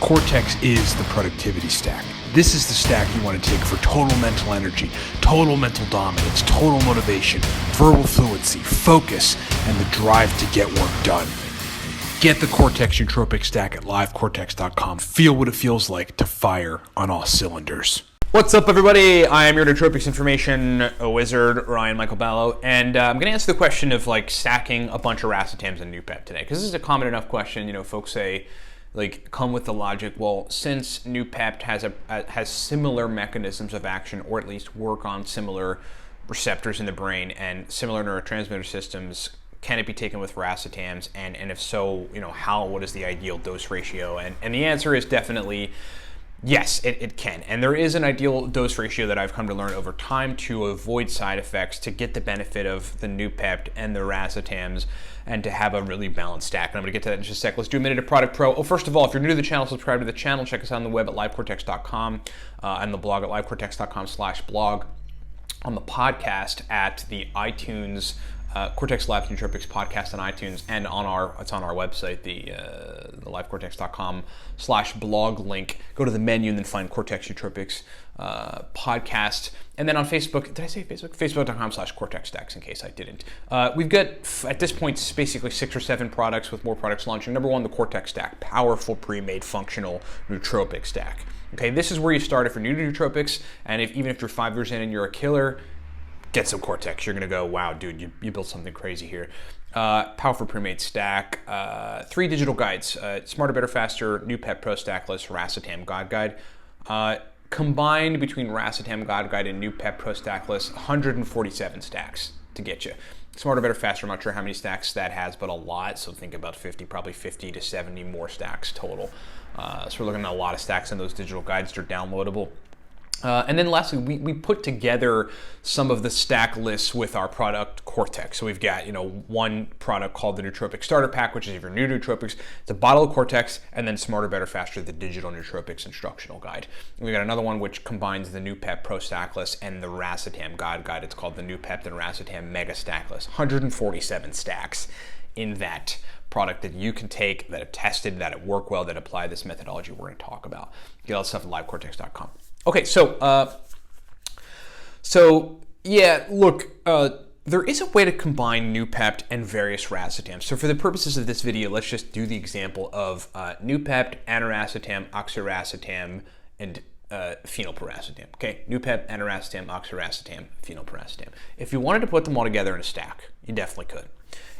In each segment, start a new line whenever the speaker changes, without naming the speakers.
Cortex is the productivity stack. This is the stack you want to take for total mental energy, total mental dominance, total motivation, verbal fluency, focus, and the drive to get work done. Get the Cortex Nootropics Stack at livecortex.com. Feel what it feels like to fire on all cylinders.
What's up, everybody? I am your Nootropics information wizard, Ryan Michael Ballo, and I'm going to answer the question of stacking a bunch of racetams and Noopept today, because this is a common enough question. Folks say, come with the logic. Well, since Noopept has similar mechanisms of action, or at least work on similar receptors in the brain and similar neurotransmitter systems, can it be taken with racetams? And if so, what is the ideal dose ratio? And the answer is definitely yes, it can. And there is an ideal dose ratio that I've come to learn over time to avoid side effects, to get the benefit of the Noopept and the racetams, and to have a really balanced stack. And I'm going to get to that in just a sec. Let's do a minute of Product Pro. Oh, first of all, if you're new to the channel, subscribe to the channel. Check us out on the web at livecortex.com and the blog at livecortex.com/blog. On the podcast at the iTunes Cortex Labs Nootropics podcast on iTunes, and it's on our website, the livecortex.com/blog link. Go to the menu and then find Cortex Nootropics podcast. And then on Facebook, did I say Facebook? Facebook.com/Cortex Stacks, in case I didn't. We've got, at this point, basically 6 or 7 products with more products launching. Number 1, the Cortex Stack, powerful, pre-made, functional nootropic stack. Okay, this is where you start if you're new to nootropics, and even if you're 5 years in and you're a killer, get some Cortex. You're going to go, wow, dude, you built something crazy here. Powerful pre-made stack. 3 digital guides. Smarter, Better, Faster, Noopept Pro Stackless, Racetam God Guide. Combined between Racetam God Guide and Noopept Pro Stackless, 147 stacks to get you. Smarter, Better, Faster, I'm not sure how many stacks that has, but a lot. So think about 50, probably 50 to 70 more stacks total. So we're looking at a lot of stacks in those digital guides that are downloadable. And then lastly, we put together some of the stack lists with our product Cortex. So we've got, one product called the Nootropics Starter Pack, which is if you're new to nootropics, it's a bottle of Cortex, and then Smarter, Better, Faster, the digital nootropics instructional guide. And we've got another one which combines the Noopept Pro Stackless and the Racetam God Guide. It's called the Noopept and Racetam Mega Stackless. 147 stacks in that product that you can take, that have tested, that have worked well, that apply this methodology we're going to talk about. Get all the stuff at livecortex.com. Okay, so yeah, look, there is a way to combine Noopept and various racetams. So for the purposes of this video, let's just do the example of Noopept, aniracetam, oxiracetam, and Phenol Piracetam. Okay, Noopept, aniracetam, oxiracetam, Phenol Piracetam. If you wanted to put them all together in a stack, you definitely could.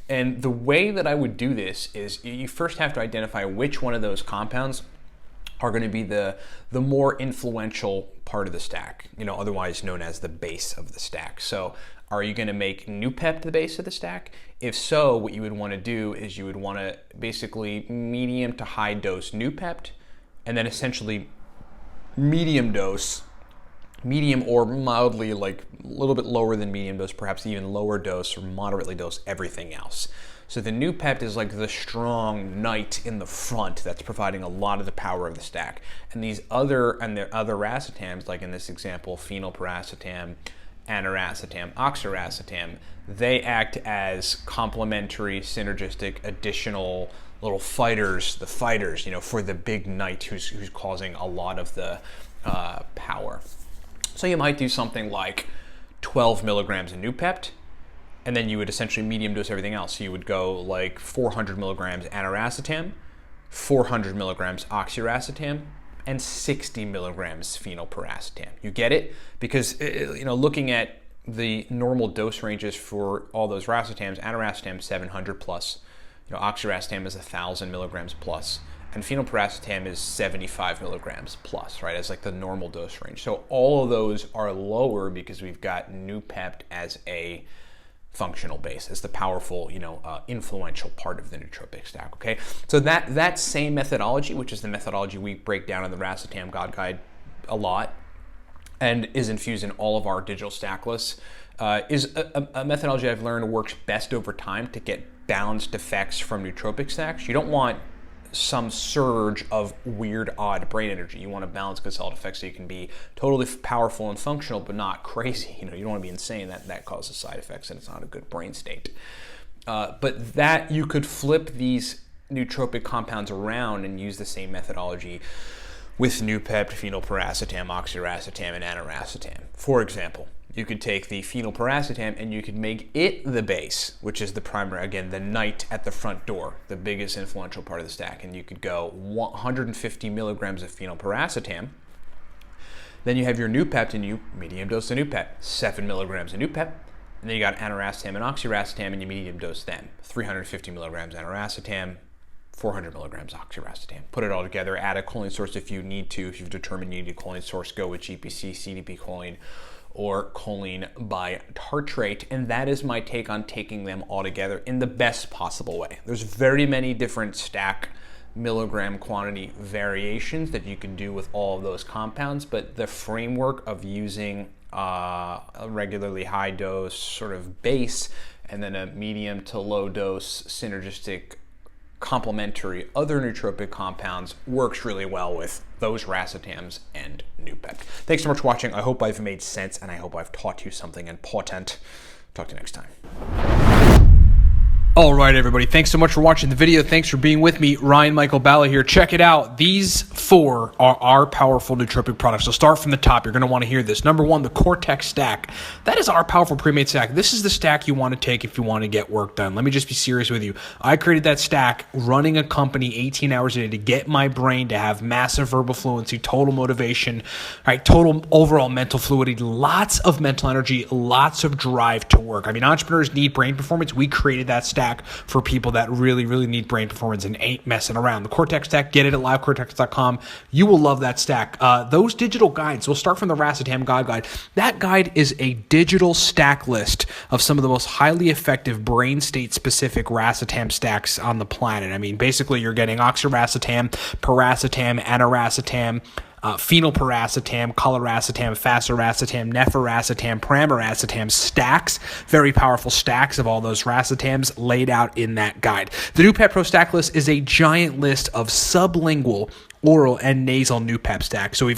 And the way that I would do this is you first have to identify which one of those compounds are going to be the more influential part of the stack, otherwise known as the base of the stack. So are you going to make Noopept the base of the stack? If so, what you would want to do is you would want to basically medium to high dose Noopept, and then essentially medium or mildly, a little bit lower than medium dose, perhaps even lower dose or moderately dose everything else. So the Noopept is like the strong knight in the front that's providing a lot of the power of the stack. And the other racetams, like in this example, Phenol Piracetam, aniracetam, oxiracetam, they act as complementary, synergistic, additional little fighters, for the big knight who's causing a lot of the power. So you might do something like 12 milligrams of Noopept, and then you would essentially medium dose everything else. So you would go 400 milligrams aniracetam, 400 milligrams oxiracetam, and 60 milligrams Phenol Piracetam. You get it? Because, looking at the normal dose ranges for all those racetams, aniracetam 700 plus, oxiracetam is 1,000 milligrams plus, and Phenol Piracetam is 75 milligrams plus, right? As the normal dose range. So all of those are lower because we've got Noopept as a functional base, as the powerful, influential part of the nootropic stack, okay? So that same methodology, which is the methodology we break down in the Racetam God Guide a lot, and is infused in all of our digital stack lists, is a methodology I've learned works best over time to get balanced effects from nootropic stacks. You don't want some surge of weird, odd brain energy. You want to balance good solid effects so you can be totally powerful and functional, but not crazy. You don't want to be insane. That causes side effects, and it's not a good brain state. But that you could flip these nootropic compounds around and use the same methodology with Noopept, Phenol Piracetam, oxiracetam, and aniracetam. For example, you could take the Phenol Piracetam and you could make it the base, which is the primary, again, the knight at the front door, the biggest influential part of the stack. And you could go 150 milligrams of Phenol Piracetam. Then you have your Noopept and you medium dose the Noopept, 7 milligrams of Noopept. And then you got aniracetam and oxiracetam and you medium dose them, 350 milligrams aniracetam, 400 milligrams oxiracetam. Put it all together, add a choline source if you need to. If you've determined you need a choline source, go with GPC, CDP choline, or choline by tartrate. And that is my take on taking them all together in the best possible way. There's very many different stack milligram quantity variations that you can do with all of those compounds, but the framework of using a regularly high dose sort of base and then a medium to low dose synergistic complementary other nootropic compounds works really well with those racetams and Noopept. Thanks so much for watching. I hope I've made sense and I hope I've taught you something important. Talk to you next time. All right, everybody. Thanks so much for watching the video. Thanks for being with me. Ryan Michael Balla here. Check it out. These 4 are our powerful nootropic products. So start from the top. You're going to want to hear this. Number 1, the Cortex Stack. That is our powerful pre-made stack. This is the stack you want to take if you want to get work done. Let me just be serious with you. I created that stack running a company 18 hours a day to get my brain to have massive verbal fluency, total motivation, right? Total overall mental fluidity, lots of mental energy, lots of drive to work. I mean, entrepreneurs need brain performance. We created that stack for people that really, really need brain performance and ain't messing around. The Cortex Stack, get it at livecortex.com. You will love that stack. Those digital guides, we'll start from the Racetam guide. That guide is a digital stack list of some of the most highly effective brain state specific Racetam stacks on the planet. I mean, basically you're getting oxiracetam, piracetam, aniracetam, Phenol Piracetam, coliracetam, faciracetam, nephiracetam, pramiracetam stacks, very powerful stacks of all those racetams laid out in that guide. The Noopept Pro Stack List is a giant list of sublingual, oral, and nasal Noopept stacks. So we've got